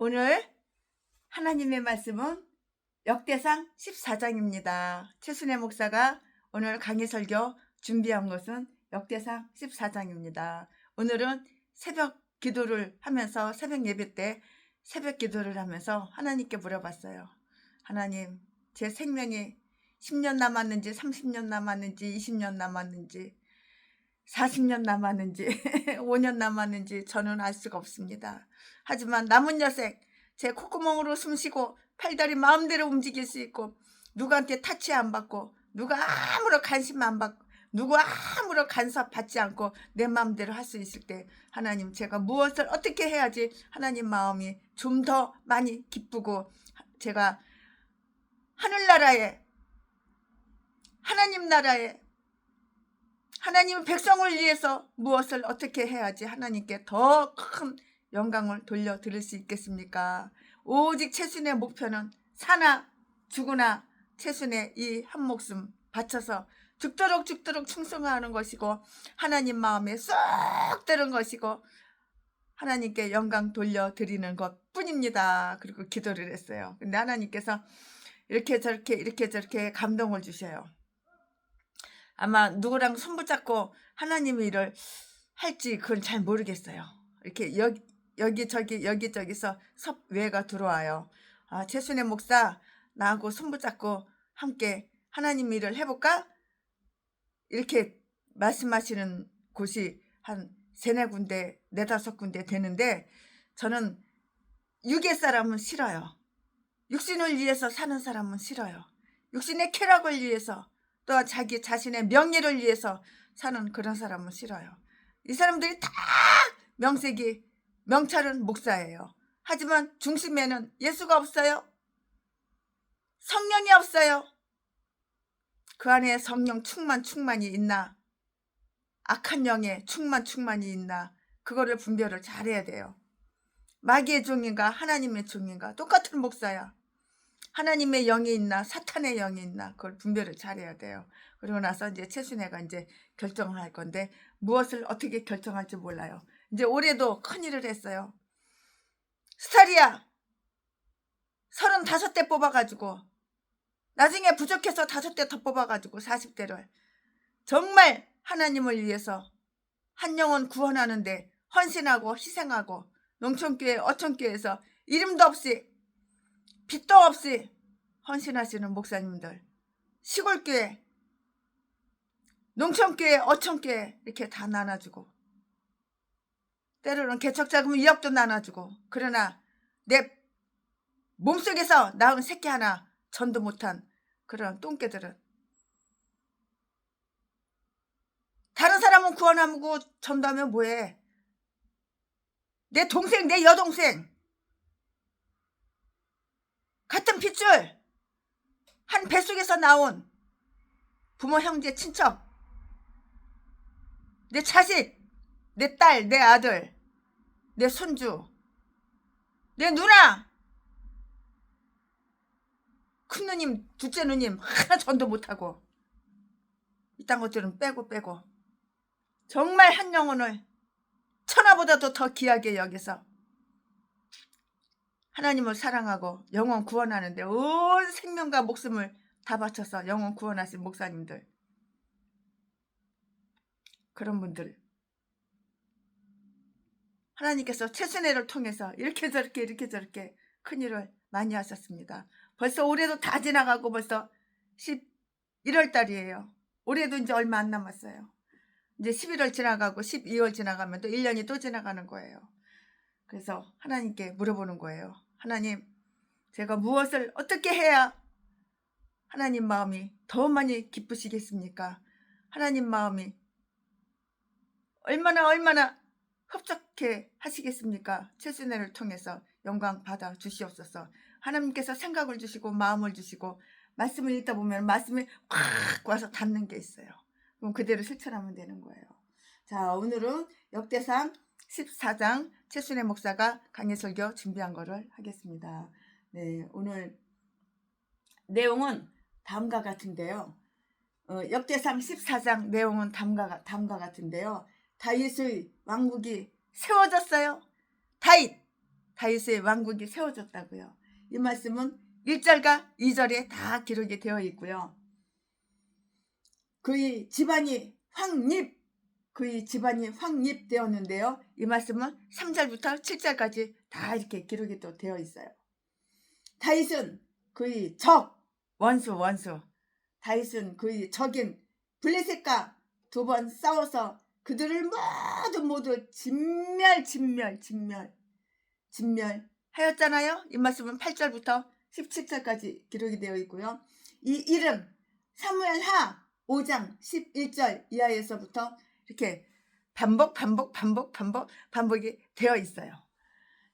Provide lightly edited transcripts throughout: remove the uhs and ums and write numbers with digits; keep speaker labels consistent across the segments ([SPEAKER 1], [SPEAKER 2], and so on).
[SPEAKER 1] 오늘 하나님의 말씀은 역대상 14장입니다. 최순애 목사가 오늘 강의 설교 준비한 것은 역대상 14장입니다. 오늘은 새벽 기도를 하면서 새벽 예배 때 새벽 기도를 하면서 하나님께 물어봤어요. 하나님, 제 생명이 10년 남았는지 30년 남았는지 20년 남았는지 40년 남았는지 5년 남았는지 저는 알 수가 없습니다. 하지만 남은 여생 제 콧구멍으로 숨쉬고 팔다리 마음대로 움직일 수 있고 누구한테 타치 안 받고 누가 아무런 관심 안 받고 누구 아무런 간섭 받지 않고 내 마음대로 할 수 있을 때 하나님, 제가 무엇을 어떻게 해야지 하나님 마음이 좀 더 많이 기쁘고 제가 하늘나라에 하나님 나라에 하나님 백성을 위해서 무엇을 어떻게 해야지 하나님께 더 큰 영광을 돌려드릴 수 있겠습니까? 오직 최순의 목표는 사나 죽으나 최순의 이 한 목숨 바쳐서 죽도록 충성하는 것이고 하나님 마음에 쏙 드는 것이고 하나님께 영광 돌려드리는 것 뿐입니다. 그리고 기도를 했어요. 근데 하나님께서 이렇게 저렇게 감동을 주셔요. 아마 누구랑 손붙잡고 하나님의 일을 할지 그건 잘 모르겠어요. 이렇게 여기저기서 섭외가 들어와요. 최순애 목사, 나하고 손붙잡고 함께 하나님 일을 해볼까? 이렇게 말씀하시는 곳이 한 3-4군데, 4-5군데 되는데 저는 육의 사람은 싫어요. 육신을 위해서 사는 사람은 싫어요. 육신의 쾌락을 위해서 또 자기 자신의 명예를 위해서 사는 그런 사람은 싫어요. 이 사람들이 다 명찰은 목사예요. 하지만 중심에는 예수가 없어요. 성령이 없어요. 그 안에 성령 충만이 있나, 악한 영의 충만이 있나, 그거를 분별을 잘해야 돼요. 마귀의 종인가 하나님의 종인가 똑같은 목사야. 하나님의 영이 있나 사탄의 영이 있나 그걸 분별을 잘해야 돼요. 그리고 나서 이제 최순애가 이제 결정을 할 건데 무엇을 어떻게 결정할지 몰라요. 이제 올해도 큰일을 했어요. 스타리아 35대 뽑아가지고 나중에 부족해서 5대 더 뽑아가지고 40대를 정말 하나님을 위해서 한 영혼 구원하는데 헌신하고 희생하고 농촌교회 어촌교회에서 이름도 없이 빚도 없이 헌신하시는 목사님들, 시골교회, 농촌교회, 어촌교회 이렇게 다 나눠주고 때로는 개척자금 2억도 나눠주고 그러나 내 몸속에서 낳은 새끼 하나 전도 못한 그런 똥개들은 다른 사람은 구원하고 전도하면 뭐해? 내 동생, 내 여동생 같은 핏줄 한 뱃속에서 나온 부모, 형제, 친척, 내 자식, 내 딸, 내 아들, 내 손주, 내 누나, 큰 누님, 둘째 누님 하나 전도 못하고 이딴 것들은 빼고 정말 한 영혼을 천하보다도 더 귀하게 여기서 하나님을 사랑하고 영혼 구원하는데 온 생명과 목숨을 다 바쳐서 영혼 구원하신 목사님들, 그런 분들 하나님께서 최순애를 통해서 이렇게 저렇게 큰일을 많이 하셨습니다. 벌써 올해도 다 지나가고 벌써 11월 달이에요. 올해도 이제 얼마 안 남았어요. 이제 11월 지나가고 12월 지나가면 또 1년이 또 지나가는 거예요. 그래서 하나님께 물어보는 거예요. 하나님, 제가 무엇을 어떻게 해야 하나님 마음이 더 많이 기쁘시겠습니까? 하나님 마음이 얼마나 흡족해 하시겠습니까? 최순애를 통해서 영광 받아 주시옵소서. 하나님께서 생각을 주시고 마음을 주시고 말씀을 읽다 보면 말씀이 확 와서 닿는 게 있어요. 그럼 그대로 실천하면 되는 거예요. 자, 오늘은 역대상 14장 최순애 목사가 강의 설교 준비한 거를 하겠습니다. 네, 오늘 내용은 다음과 같은데요. 역대상 14장 내용은 다음과 같은데요. 다윗의 왕국이 세워졌어요. 다윗의 왕국이 세워졌다고요. 이 말씀은 1절과 2절에 다 기록이 되어 있고요. 그의 집안이 확립되었는데요. 이 말씀은 3절부터 7절까지 다 이렇게 기록이 또 되어 있어요. 다윗은 그의 원수 다윗은 그의 적인 블레셋과 2번 싸워서 그들을 모두 진멸하였잖아요. 이 말씀은 8절부터 17절까지 기록이 되어 있고요. 이 일은 사무엘하 5장 11절 이하에서부터 이렇게 반복이 되어 있어요.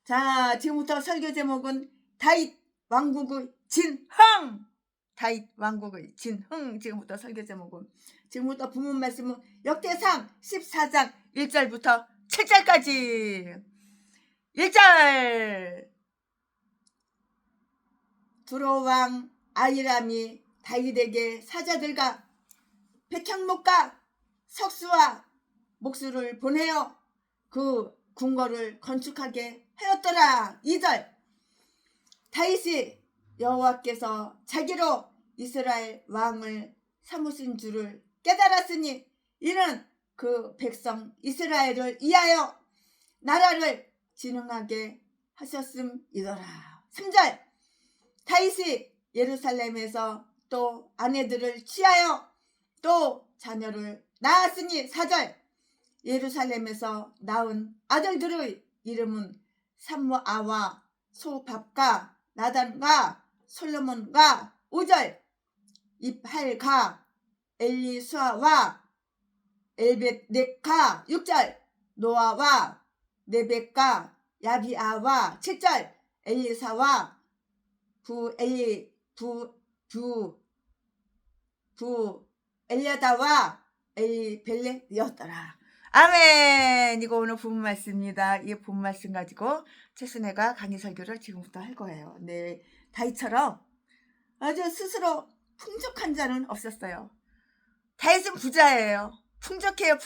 [SPEAKER 1] 자, 지금부터 설교 제목은 다윗 왕국의 진흥. 지금부터 설교 제목은, 지금부터 본문 말씀은 역대상 14장 1절부터 7절까지. 1절. 두로왕 아히람이 다윗에게 사자들과 백향목과 석수와 목수를 보내어 그 궁궐을 건축하게 하였더라. 2절. 다윗이 여호와께서 자기로 이스라엘 왕을 삼으신 줄을 깨달았으니 이는 그 백성 이스라엘을 위하여 나라를 진흥하게 하셨음이더라. 3절. 다윗이 예루살렘에서 또 아내들을 취하여 또 자녀를 낳았으니. 4절. 예루살렘에서 낳은 아들들의 이름은 삼무아와 소밥과 나단과 솔로몬과. 5절. 입할가 엘리수아와 엘벳넥가. 6절. 노아와 네벡과 야비아와. 7절. 엘리사와 엘리아다와 엘리벨렛이었더라. 아멘. 이거 오늘 본문 말씀입니다. 이 본문 말씀 가지고 최순애가 강의 설교를 지금부터 할 거예요. 네, 다윗처럼 아주 스스로 풍족한 자는 없었어요. 다윗은 부자예요. 풍족해요.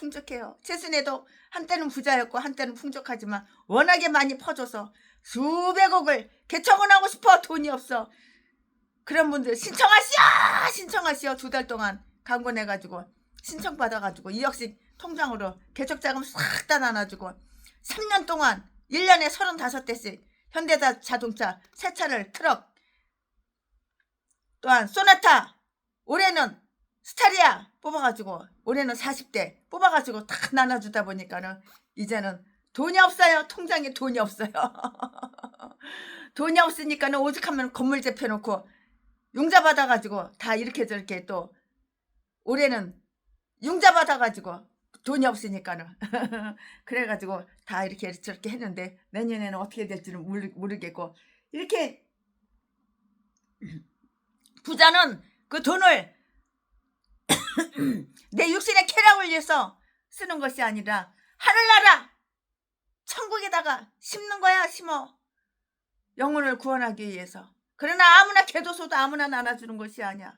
[SPEAKER 1] 최순애도 한때는 부자였고 한때는 풍족하지만 워낙에 많이 퍼줘서 수백억을 개척원하고 싶어, 돈이 없어. 그런 분들 신청하시오. 2달 동안 광고 내가지고 신청받아가지고 2억씩 통장으로 개척자금 싹 다 나눠주고 3년 동안 1년에 35대씩 현대자동차 새 차를 트럭, 또한 소나타, 올해는 스타리아 뽑아가지고 올해는 40대 뽑아가지고 다 나눠주다 보니까는 이제는 돈이 없어요. 통장에 돈이 없어요. 돈이 없으니까는 오죽하면 건물 재펴놓고 융자 받아가지고 다 이렇게 저렇게, 또 올해는 융자 받아가지고 돈이 없으니까는 그래가지고 다 이렇게 저렇게 했는데 내년에는 어떻게 될지는 모르겠고, 이렇게 부자는 그 돈을 내 육신의 쾌락을 위해서 쓰는 것이 아니라 하늘나라 천국에다가 심는 거야. 심어 영혼을 구원하기 위해서. 그러나 아무나 개도소도 아무나 나눠주는 것이 아니야.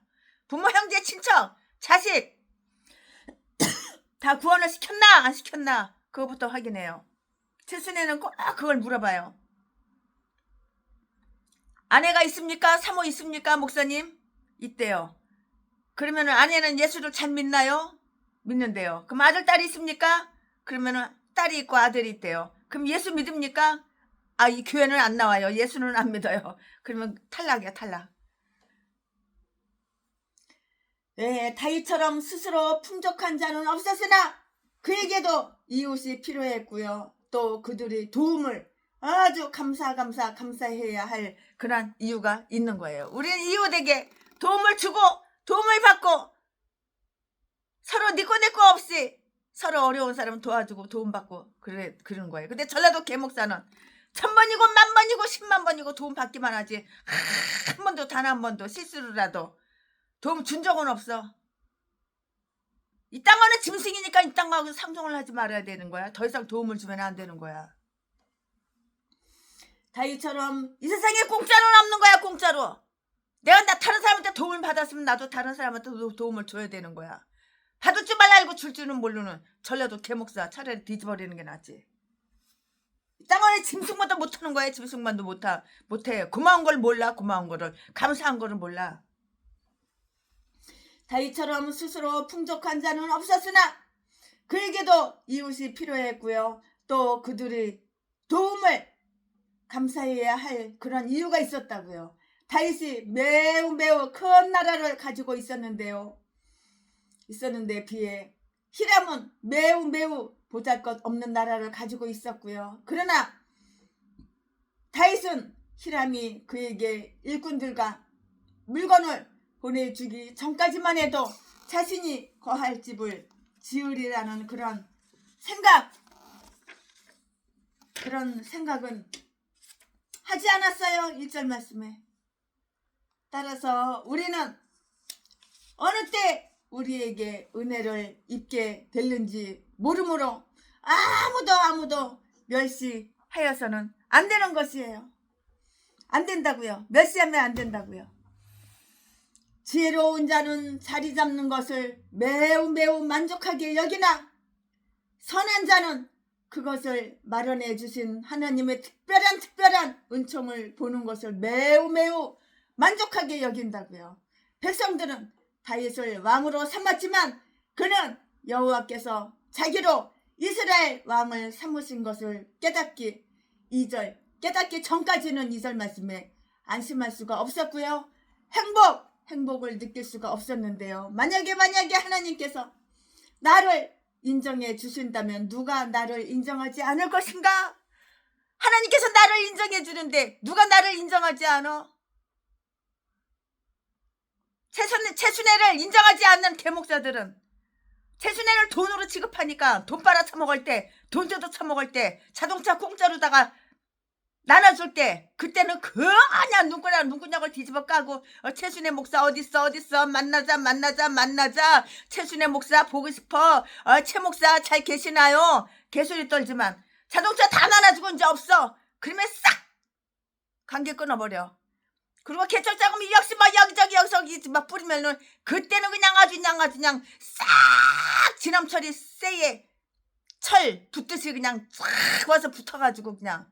[SPEAKER 1] 부모, 형제, 친척, 자식 다 구원을 시켰나 안 시켰나 그거부터 확인해요. 최순애는 꼭 그걸 물어봐요. 아내가 있습니까? 사모 있습니까? 목사님? 있대요. 그러면은 아내는 예수를 잘 믿나요? 믿는데요. 그럼 아들, 딸이 있습니까? 그러면은 딸이 있고 아들이 있대요. 그럼 예수 믿습니까? 이 교회는 안 나와요. 예수는 안 믿어요. 그러면 탈락이야, 탈락. 네, 다윗처럼 스스로 풍족한 자는 없었으나 그에게도 이웃이 필요했고요. 또 그들의 도움을 아주 감사해야 할 그런 이유가 있는 거예요. 우리는 이웃에게 도움을 주고 도움을 받고 서로 니꺼 내꺼 없이 서로 어려운 사람 도와주고 도움받고 그런 거예요. 근데 전라도 계목사는 1000번이고 10,000번이고 100,000번이고 도움 받기만 하지 한 번도, 단 한 번도 실수로라도 도움 준 적은 없어. 이 땅과는 짐승이니까 이 땅하고 상종을 하지 말아야 되는 거야. 더 이상 도움을 주면 안 되는 거야. 다윗처럼 이 세상에 공짜로는 없는 거야. 공짜로. 내가 다른 사람한테 도움을 받았으면 나도 다른 사람한테 도움을 줘야 되는 거야. 받을 줄 알고 줄 줄은 모르는 전라도 계목사 차라리 뒤집어버리는 게 낫지. 땅안에 짐승만도 못하는 거야. 짐승만도 못해. 고마운 걸 몰라. 고마운 거를, 감사한 거를 몰라. 다윗처럼 스스로 풍족한 자는 없었으나 그에게도 이웃이 필요했고요. 또 그들의 도움을 감사해야 할 그런 이유가 있었다고요. 다윗이 매우 큰 나라를 가지고 있었는데 비해 히람은 매우 보잘것없는 나라를 가지고 있었고요. 그러나 다윗은 히람이 그에게 일꾼들과 물건을 보내주기 전까지만 해도 자신이 거할 집을 지으리라는 그런 생각은 하지 않았어요. 1절 말씀에. 따라서 우리는 어느 때 우리에게 은혜를 입게 될는지 모르므로 아무도 멸시하여서는 안 되는 것이에요. 안 된다고요. 멸시하면 안 된다고요. 지혜로운 자는 자리 잡는 것을 매우 만족하게 여기나 선한 자는 그것을 마련해 주신 하나님의 특별한 은총을 보는 것을 매우 만족하게 여긴다고요. 백성들은 다윗을 왕으로 삼았지만 그는 여호와께서 자기로 이스라엘 왕을 삼으신 것을 깨닫기 전까지는 2절 말씀에 안심할 수가 없었고요. 행복을 느낄 수가 없었는데요. 만약에 하나님께서 나를 인정해 주신다면 누가 나를 인정하지 않을 것인가? 하나님께서 나를 인정해 주는데 누가 나를 인정하지 않아? 최순애를 인정하지 않는 개목자들은 최순애를 돈으로 취급하니까 돈 빨아 처먹을 때, 돈 줘도 처먹을 때, 자동차 공짜로다가 나눠줄 때 그때는 그냥 눈구녕을 뒤집어 까고 최순애 목사 어딨어 만나자 최순애 목사 보고 싶어 최 목사 잘 계시나요? 개소리 떨지만 자동차 다 나눠주고 이제 없어. 그러면 싹 관계 끊어버려. 그리고 개척자금 역시 막 여기저기 막 뿌리면은 그때는 그냥 아주 싹 지남철이 쇠에 철 붙듯이 그냥 쫙 와서 붙어가지고 그냥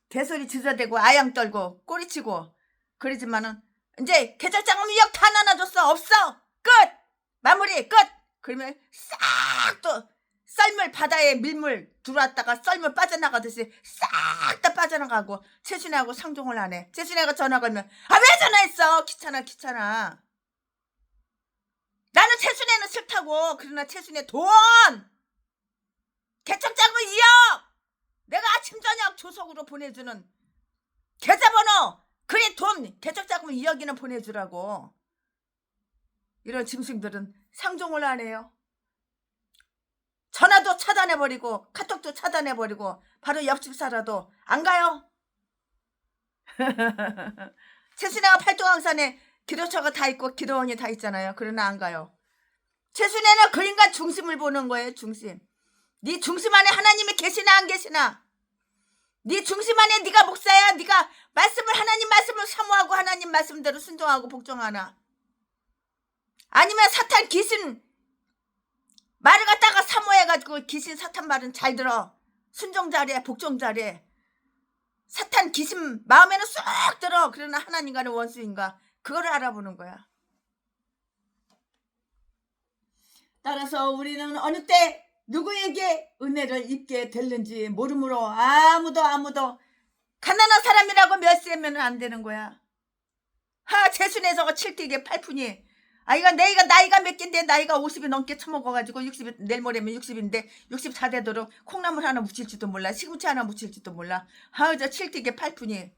[SPEAKER 1] 개소리 지저대고 아양 떨고 꼬리치고 그러지만은 이제 개척자금 2억 다 나눠줬어. 없어. 끝. 마무리 끝. 그러면 싹 또 썰물 바다에 밀물 들어왔다가 썰물 빠져나가듯이 싹 다 빠져나가고 최순애하고 상종을 안 해. 최순애가 전화 걸면 왜 전화했어? 귀찮아. 나는 최순애는 싫다고. 그러나 최순애 돈 개척자금 2억 내가 아침 저녁 조속으로 보내주는 계좌번호 그래 돈 개척자금 2억이나 보내주라고. 이런 짐승들은 상종을 안 해요. 전화도 차단해버리고 카톡도 차단해버리고 바로 옆집 살아도 안 가요. 최순애가 팔도강산에 기도처가 다 있고 기도원이 다 있잖아요. 그러나 안 가요. 최순애는 그 인간 중심을 보는 거예요. 중심. 네 중심 안에 하나님이 계시나 안 계시나? 네 중심 안에 네가 목사야? 네가 하나님 말씀을 사모하고 하나님 말씀대로 순종하고 복종하나? 아니면 사탄 귀신 말을 갖다가 사모해가지고 귀신 사탄 말은 잘 들어. 순종 잘해. 복종 잘해. 사탄 귀신 마음에는 쏙 들어. 그러나 하나님과는 원수인가? 그거를 알아보는 거야. 따라서 우리는 어느 때 누구에게 은혜를 입게 됐는지 모르므로 아무도 가난한 사람이라고 멸시하면 안 되는 거야. 최순애서가 7띠게 8푼이 이거 나이가 몇 갠데 나이가 50이 넘게 처먹어가지고 60이 내일 모레면 60인데 64 되도록 콩나물 하나 묻힐지도 몰라. 시금치 하나 묻힐지도 몰라. 저 7띠게 8푼이.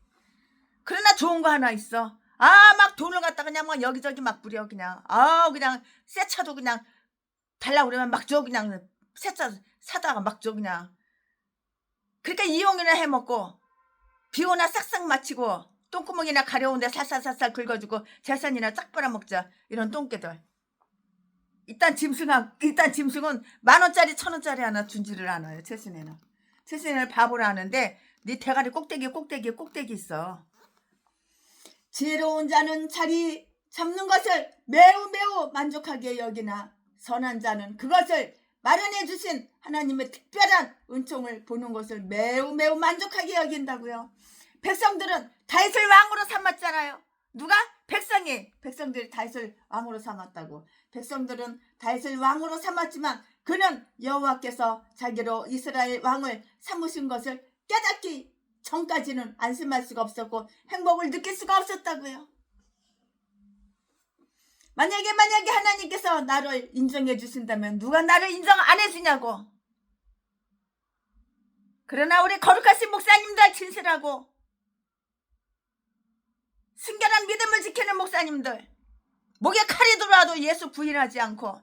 [SPEAKER 1] 그러나 좋은 거 하나 있어. 막 돈을 갖다 그냥 막 여기저기 막 뿌려. 그냥 그냥 새 차도 그냥 달라고 그러면 막 줘. 그냥 새 차 사다가 막 줘. 그냥. 그러니까 이용이나 해먹고 비오나 싹싹 마치고 똥구멍이나 가려운데 살살 긁어주고 재산이나 쫙 빨아먹자. 이런 똥개들. 일단 짐승은 10,000원짜리 1,000원짜리 하나 준지를 않아요. 최순애는 바보를 하는데 네 대가리 꼭대기 있어. 지혜로운 자는 자리 잡는 것을 매우 만족하게 여기나 선한 자는 그것을 마련해 주신 하나님의 특별한 은총을 보는 것을 매우 매우 만족하게 여긴다고요. 백성들은 다윗을 왕으로 삼았잖아요. 누가? 백성들이 다윗을 왕으로 삼았다고. 백성들은 다윗을 왕으로 삼았지만 그는 여호와께서 자기로 이스라엘 왕을 삼으신 것을 깨닫기 전까지는 안심할 수가 없었고 행복을 느낄 수가 없었다고요. 만약에 하나님께서 나를 인정해 주신다면 누가 나를 인정 안 해주냐고. 그러나 우리 거룩하신 목사님들, 진실하고 순결한 믿음을 지키는 목사님들, 목에 칼이 들어와도 예수 부인하지 않고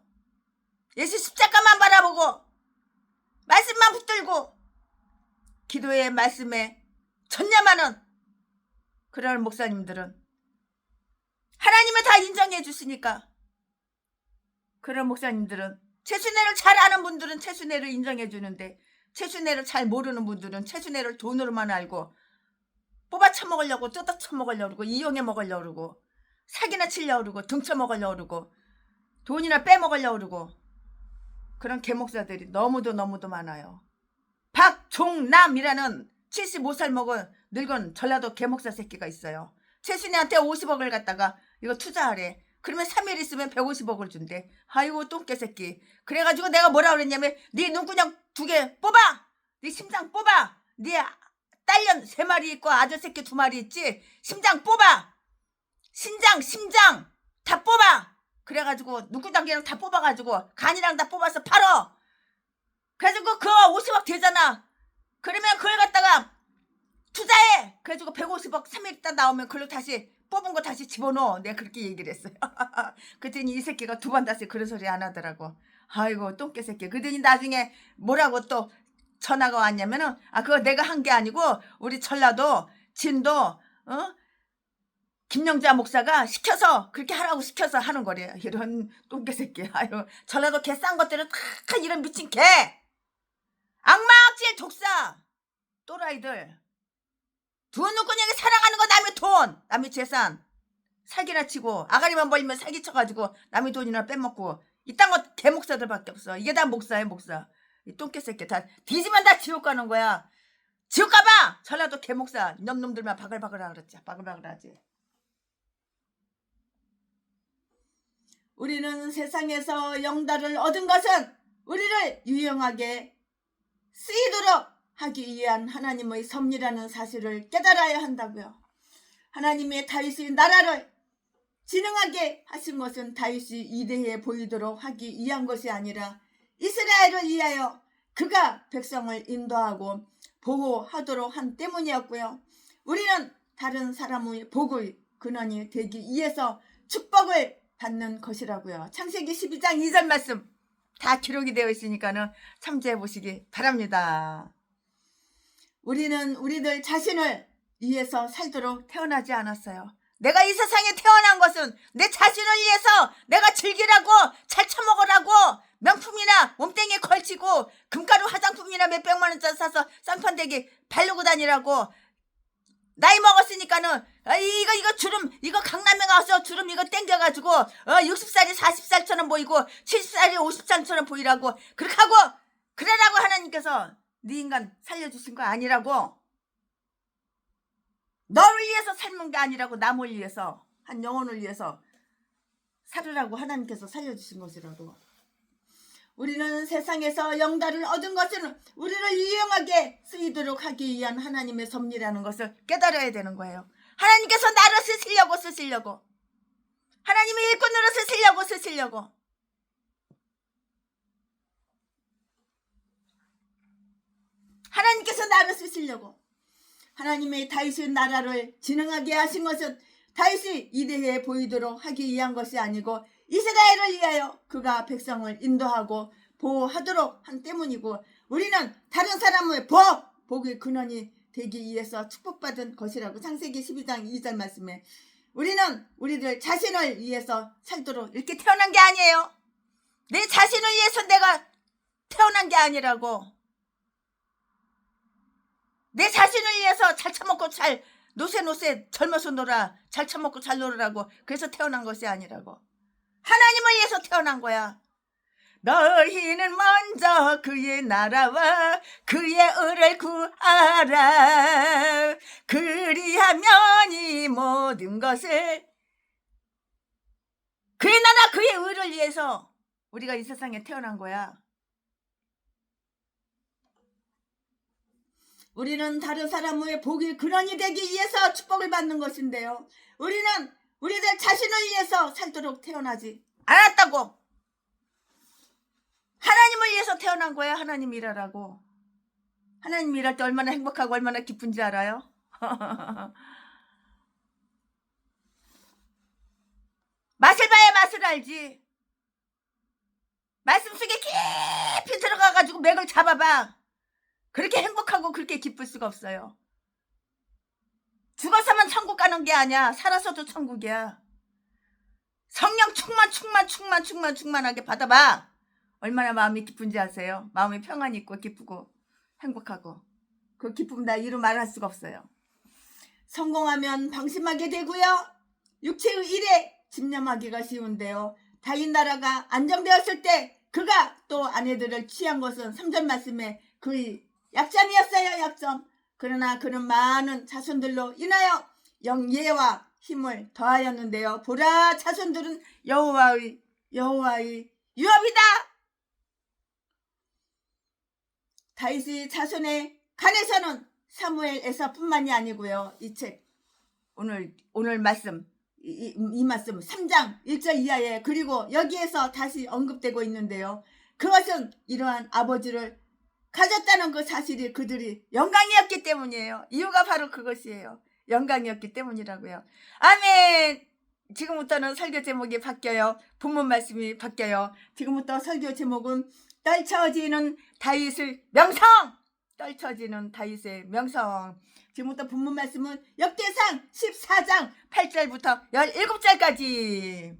[SPEAKER 1] 예수 십자가만 바라보고 말씀만 붙들고 기도의 말씀에 전념하는 그런 목사님들은 하나님을 다 인정해 주시니까, 그런 목사님들은 최순애를 잘 아는 분들은 최순애를 인정해 주는데 최순애를 잘 모르는 분들은 최순애를 돈으로만 알고 뽑아 쳐먹으려고, 뜯어 쳐먹으려고, 이용해 먹으려고 그러고, 사기나 치려고 그러고, 등쳐먹으려고 그러고, 돈이나 빼먹으려고 그러고, 그런 개목사들이 너무도 많아요. 박종남이라는 75살 먹은 늙은 전라도 개목사 새끼가 있어요. 최순애한테 50억을 갖다가 이거 투자하래. 그러면 3일 있으면 150억을 준대. 아이고 똥개 새끼. 그래가지고 내가 뭐라 그랬냐면 네 눈구녕 2개 뽑아, 네 심장 뽑아, 네 딸년 3마리 있고 아들 새끼 2마리 있지, 심장 뽑아, 심장 다 뽑아. 그래가지고 눈구녕이랑 다 뽑아가지고 간이랑 다 뽑아서 팔어. 그래가지고 그거 50억 되잖아. 그러면 그걸 갖다가 투자해. 그래가지고 150억 3일 있다 나오면 그걸로 다시 뽑은 거 다시 집어넣어. 내가 그렇게 얘기를 했어요. 그랬더니 이 새끼가 2번 다시 그런 소리 안 하더라고. 아이고 똥개 새끼. 그랬더니 나중에 뭐라고 또 전화가 왔냐면은 그거 내가 한 게 아니고 우리 전라도 진도 김영자 목사가 시켜서 그렇게 하라고 시켜서 하는 거래요. 이런 똥개 새끼. 아유 전라도 개 싼 것들은 다 이런 미친 개, 악마악질 독사 또라이들. 돈 눈구녕에 살아가는 거 남의 돈, 남의 재산 사기나 치고 아가리만 벌리면 사기 쳐가지고 남의 돈이나 빼먹고 이딴 거 개목사들밖에 없어. 이게 다 목사예요, 목사. 이 똥개 새끼 다 뒤지면 다 지옥 가는 거야. 지옥 가봐. 전라도 개목사 놈들만 바글바글하라 그랬지. 바글바글하지. 우리는 세상에서 영달을 얻은 것은 우리를 유용하게 쓰이도록 하기 위한 하나님의 섭리라는 사실을 깨달아야 한다고요. 하나님의 다윗의 나라를 진흥하게 하신 것은 다윗이 이대해 보이도록 하기 위한 것이 아니라 이스라엘을 위하여 그가 백성을 인도하고 보호하도록 한 때문이었고요. 우리는 다른 사람의 복의 근원이 되기 위해서 축복을 받는 것이라고요. 창세기 12장 2절 말씀 다 기록이 되어 있으니까는 참조해 보시기 바랍니다. 우리는 우리들 자신을 위해서 살도록 태어나지 않았어요. 내가 이 세상에 태어난 것은 내 자신을 위해서, 내가 즐기라고, 잘 처먹으라고, 명품이나 몸땡이에 걸치고 금가루 화장품이나 몇백만 원짜리 사서 쌍판대기 바르고 다니라고. 나이 먹었으니까는 이거 주름, 이거 강남에 가서 주름 이거 땡겨가지고 60살이 40살처럼 보이고 70살이 50살처럼 보이라고 그렇게 하고 그러라고 하나님께서 네 인간 살려주신 거 아니라고. 너를 위해서 삶은 게 아니라고, 남을 위해서, 한 영혼을 위해서 살으라고 하나님께서 살려주신 것이라고. 우리는 세상에서 영달을 얻은 것은 우리를 유용하게 쓰이도록 하기 위한 하나님의 섭리라는 것을 깨달아야 되는 거예요. 하나님께서 나를 쓰시려고 하나님의 일꾼으로 쓰시려고 하나님께서 나를 쓰시려고. 하나님의 다윗의 나라를 진흥하게 하신 것은 다윗이 이대해 보이도록 하기 위한 것이 아니고 이스라엘을 위하여 그가 백성을 인도하고 보호하도록 한 때문이고, 우리는 다른 사람의 복의 근원이 되기 위해서 축복받은 것이라고. 창세기 12장 2절 말씀에 우리는 우리들 자신을 위해서 살도록 이렇게 태어난 게 아니에요. 내 자신을 위해서 내가 태어난 게 아니라고. 내 자신을 위해서 잘 처먹고 잘 노세 젊어서 놀아, 잘 처먹고 잘 놀으라고 그래서 태어난 것이 아니라고. 하나님을 위해서 태어난 거야. 너희는 먼저 그의 나라와 그의 의를 구하라. 그리하면 이 모든 것을, 그의 나라 그의 의를 위해서 우리가 이 세상에 태어난 거야. 우리는 다른 사람의 복이 근원이 되기 위해서 축복을 받는 것인데요, 우리는 우리들 자신을 위해서 살도록 태어나지 않았다고. 하나님을 위해서 태어난 거야. 하나님 일하라고. 하나님 일할 때 얼마나 행복하고 얼마나 기쁜지 알아요? 맛을 봐야 맛을 알지. 말씀 속에 깊이 들어가가지고 맥을 잡아봐. 그렇게 행복하고 그렇게 기쁠 수가 없어요. 죽어서만 천국 가는 게 아니야. 살아서도 천국이야. 성령 충만하게 받아봐. 얼마나 마음이 기쁜지 아세요? 마음이 평안이 있고 기쁘고 행복하고. 그 기쁨 나 이루 말할 수가 없어요. 성공하면 방심하게 되고요, 육체의 일에 집념하기가 쉬운데요, 다윗 나라가 안정되었을 때 그가 또 아내들을 취한 것은 3절 말씀에 그의 약점이었어요. 약점. 그러나 그는 많은 자손들로 인하여 영예와 힘을 더하였는데요, 보라, 자손들은 여호와의 유업이다. 다윗의 자손에 관해서는 사무엘 에서뿐만이 아니고요, 이 책 오늘 말씀 이 말씀 3장 1절 이하에, 그리고 여기에서 다시 언급되고 있는데요, 그것은 이러한 아버지를 가졌다는 그 사실이 그들이 영광이었기 때문이에요. 이유가 바로 그것이에요. 영광이었기 때문이라고요. 아멘. 지금부터는 설교 제목이 바뀌어요. 본문 말씀이 바뀌어요. 지금부터 설교 제목은 떨쳐지는 다윗의 명성. 떨쳐지는 다윗의 명성. 지금부터 본문 말씀은 역대상 14장 8절부터 17절까지.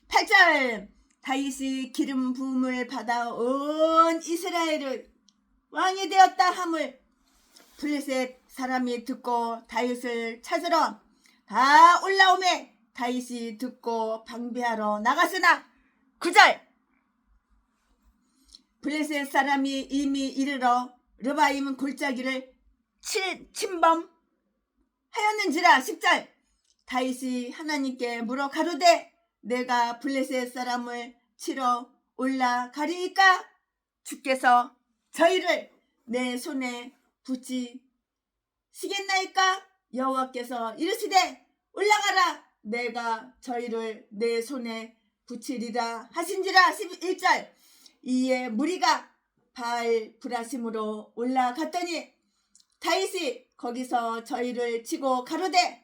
[SPEAKER 1] 8절. 다윗이 기름 부음을 받아 온 이스라엘을 왕이 되었다 함을 블레셋 사람이 듣고 다윗을 찾으러 다 올라오매 다윗이 듣고 방비하러 나갔으나 9절. 블레셋 사람이 이미 이르러 르바임 골짜기를 침범하였는지라. 10절. 다윗이 하나님께 물어 가로되 내가 블레셋 사람을 치러 올라가리이까 주께서 저희를 내 손에 붙이시겠나이까. 여호와께서 이르시되 올라가라 내가 저희를 내 손에 붙이리라 하신지라. 11절. 이에 무리가 바알 브라심으로 올라갔더니 다윗이 거기서 저희를 치고 가로되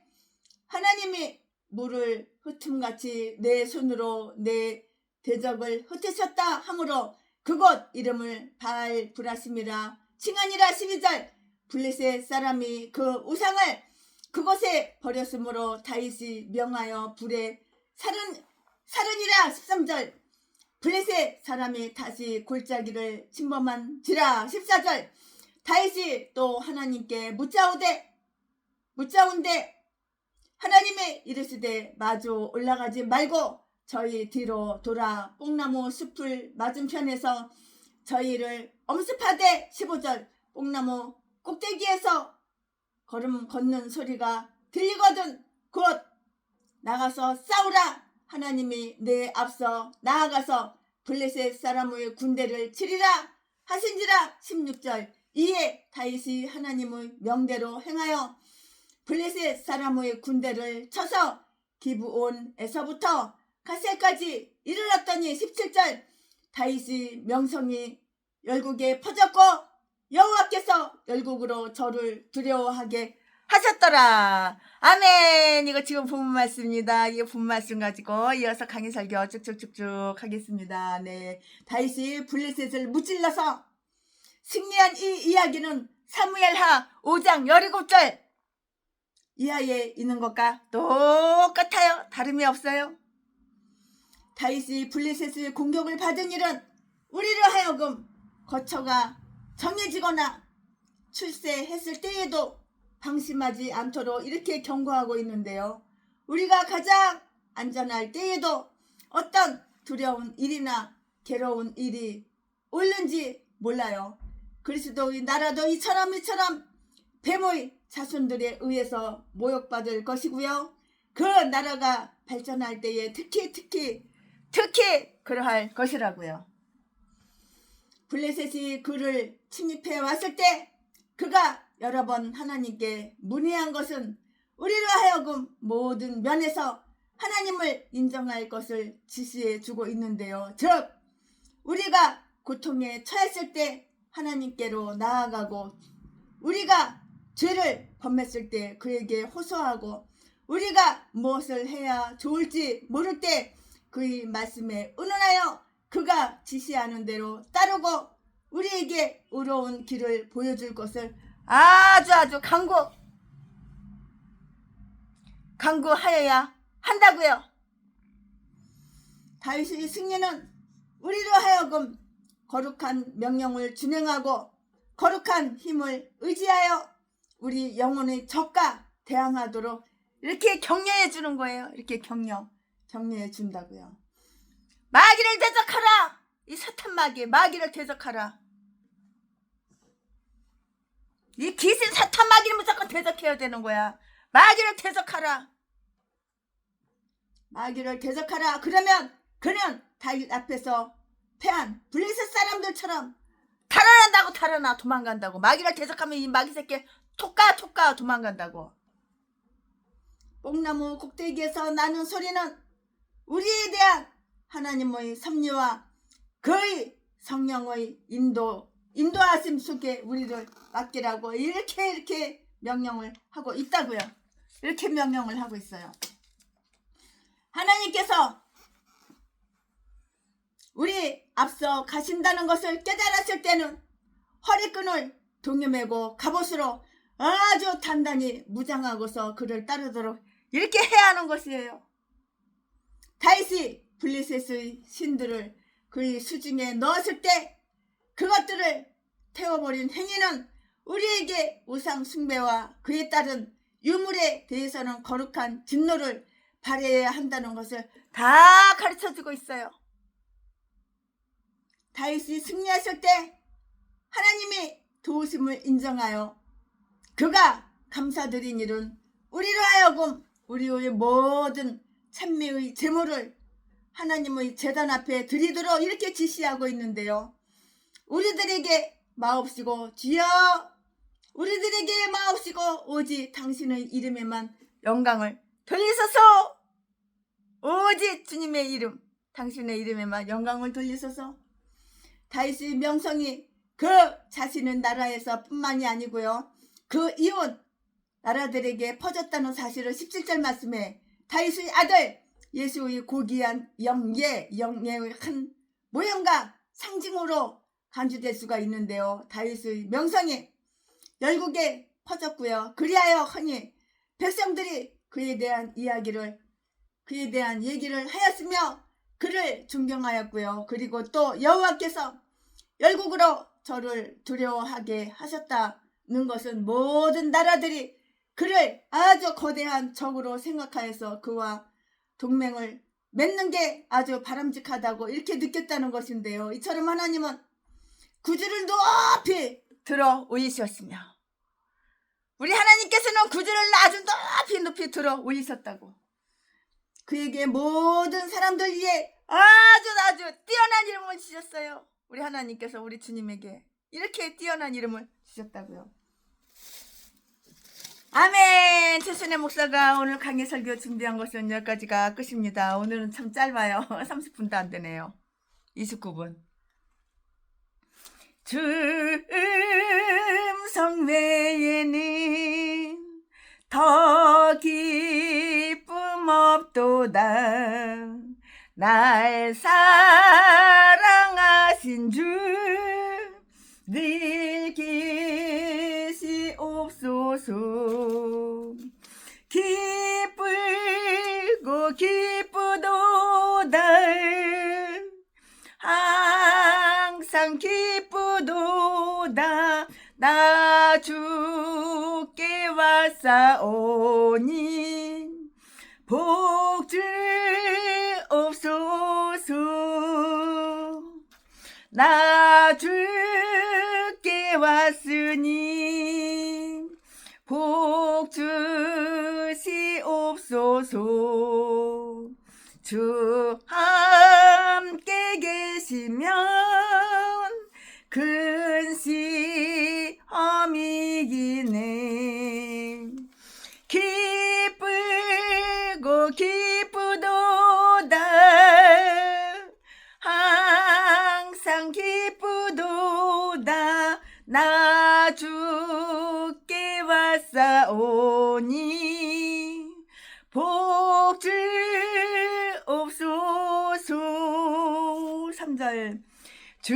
[SPEAKER 1] 하나님이 물을 흩음같이 내 손으로 내 대적을 흩으셨다 하므로 그곳 이름을 바알 브라심이라 칭하니라. 12절. 블레셋 사람이 그 우상을 그곳에 버렸으므로 다윗이 명하여 불에 살으니라. 13절. 블레셋 사람이 다시 골짜기를 침범한지라. 14절. 다윗이 또 하나님께 묻자온데 하나님의 이르시되 마주 올라가지 말고 저희 뒤로 돌아 뽕나무 숲을 맞은편에서 저희를 엄습하되. 15절. 뽕나무 꼭대기에서 걸음 걷는 소리가 들리거든 곧 나가서 싸우라. 하나님이 내 앞서 나아가서 블레셋 사람의 군대를 치리라 하신지라. 16절. 이에 다윗이 하나님의 명대로 행하여 블레셋 사람의 군대를 쳐서 기브온에서부터 가셀까지 이르렀더니. 17절. 다윗의 명성이 열국에 퍼졌고 여호와께서 열국으로 저를 두려워하게 하셨더라. 아멘. 이거 지금 본문 말씀입니다. 이 본문 말씀 가지고 이어서 강의 설교 쭉쭉쭉쭉 하겠습니다. 네, 다윗이 블레셋을 무찔러서 승리한 이 이야기는 사무엘하 5장 17절 이하에 있는 것과 똑같아요. 다름이 없어요. 다윗이 블레셋의 공격을 받은 일은 우리로 하여금 거처가 정해지거나 출세했을 때에도 방심하지 않도록 이렇게 경고하고 있는데요, 우리가 가장 안전할 때에도 어떤 두려운 일이나 괴로운 일이 올는지 몰라요. 그리스도의 나라도 이처럼 뱀의 자손들에 의해서 모욕받을 것이고요. 그 나라가 발전할 때에 특히 그러할 것이라고요. 블레셋이 그를 침입해 왔을 때 그가 여러 번 하나님께 문의한 것은 우리로 하여금 모든 면에서 하나님을 인정할 것을 지시해 주고 있는데요. 즉 우리가 고통에 처했을 때 하나님께로 나아가고 우리가 죄를 범했을 때 그에게 호소하고 우리가 무엇을 해야 좋을지 모를 때 그의 말씀에 의논하여 그가 지시하는 대로 따르고 우리에게 의로운 길을 보여줄 것을 아주 강구하여야 한다고요. 다윗의 승리는 우리로 하여금 거룩한 명령을 준행하고 거룩한 힘을 의지하여 우리 영혼의 적과 대항하도록 이렇게 격려해 주는 거예요. 이렇게 격려해 준다고요. 마귀를 대적하라. 이 사탄 마귀를 대적하라. 이 기신 사탄 마귀를 무조건 대적해야 되는 거야. 마귀를 대적하라. 마귀를 대적하라. 그러면 그는 다윗 앞에서 패한 블레셋 사람들처럼 달아나 도망간다고. 마귀를 대적하면 이 마귀 새끼 톡가 도망간다고. 뽕나무 꼭대기에서 나는 소리는 우리에 대한 하나님의 섭리와 그의 성령의 인도하심 속에 우리를 맡기라고 이렇게 명령을 하고 있다고요. 이렇게 명령을 하고 있어요. 하나님께서 우리 앞서 가신다는 것을 깨달았을 때는 허리끈을 동여매고 갑옷으로 아주 단단히 무장하고서 그를 따르도록 이렇게 해야 하는 것이에요. 다윗이 블레셋의 신들을 그의 수중에 넣었을 때 그것들을 태워버린 행위는 우리에게 우상 숭배와 그에 따른 유물에 대해서는 거룩한 진노를 발휘해야 한다는 것을 다 가르쳐주고 있어요. 다윗이 승리했을 때 하나님이 도우심을 인정하여 그가 감사드린 일은 우리로 하여금 우리의 모든 찬미의 제물을 하나님의 제단 앞에 드리도록 이렇게 지시하고 있는데요. 우리들에게 마옵시고 주여 우리들에게 마옵시고 오직 당신의 이름에만 영광을 돌리소서. 오직 주님의 이름 당신의 이름에만 영광을 돌리소서. 다윗의 명성이 그 자신의 나라에서 뿐만이 아니고요. 그 이웃 나라들에게 퍼졌다는 사실을 17절 말씀에 다윗의 아들 예수의 고귀한 영예의 한 모형과 상징으로 간주될 수가 있는데요. 다윗의 명성이 열국에 퍼졌고요. 그리하여 흔히 백성들이 그에 대한 얘기를 하였으며 그를 존경하였고요. 그리고 또 여호와께서 열국으로 저를 두려워하게 하셨다는 것은 모든 나라들이 그를 아주 거대한 적으로 생각하여서 그와 동맹을 맺는 게 아주 바람직하다고 이렇게 느꼈다는 것인데요. 이처럼 하나님은 구주를 높이 들어 올리셨으며 우리 하나님께서는 구주를 아주 높이 들어 올리셨다고. 그에게 모든 사람들 위해 아주 뛰어난 이름을 주셨어요. 우리 하나님께서 우리 주님에게 이렇게 뛰어난 이름을 주셨다고요. 아멘. 최순애 목사가 오늘 강의 설교 준비한 것은 여기까지가 끝입니다. 오늘은 참 짧아요. 30분도 안 되네요. 29분. 주 음성 외에는 더 기쁨 없도다. 날 사랑하신 주 늘 계시옵소서. 기쁘고 기쁘도다. 항상 기쁘도다. 나 주께 왔사오니 복 주옵소서. 나 주께 왔으니 복 주시옵소서. 주 함께 계시면 큰 시험이 이기네. 기쁘고 기쁘도다 항상 기쁘도다 나 주께 왔사오니 복 주옵소서. 3절 주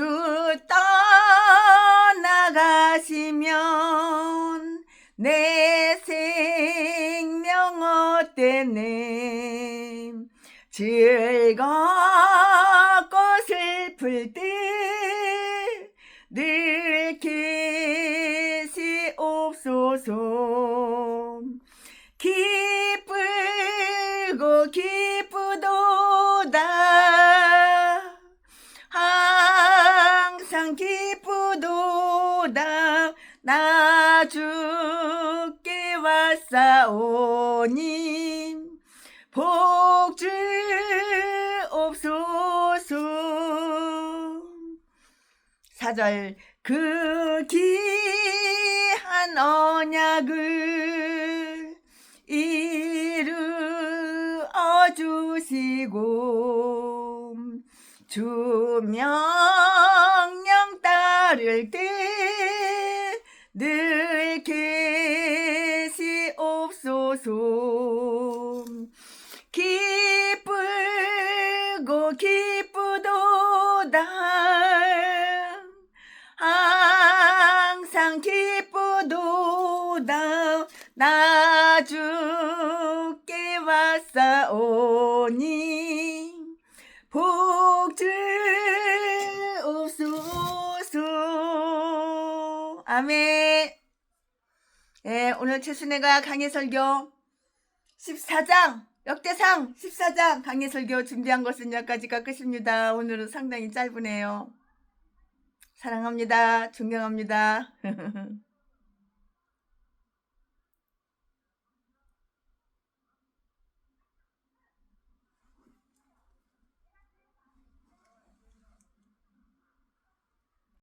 [SPEAKER 1] 떠나가시면 내 생명 어때네. 즐겁고 슬플 때 늘 계시옵소서. 기쁘고 기쁘도다 항상 기쁘도다 나 주께 왔사오니 복 주옵소서. 4절 그 귀한 언약을 이루어 주시고 주 명령 따를 때 늘 계시옵소서. 기쁘고 기쁘도다 항상 기쁘도다 나 주께 왔사오니 복 주옵소서. 아멘. 예, 오늘 최순애가 강해설교 14장 역대상 14장 강해설교 준비한 것은 여기까지가 끝입니다. 오늘은 상당히 짧으네요. 사랑합니다. 존경합니다.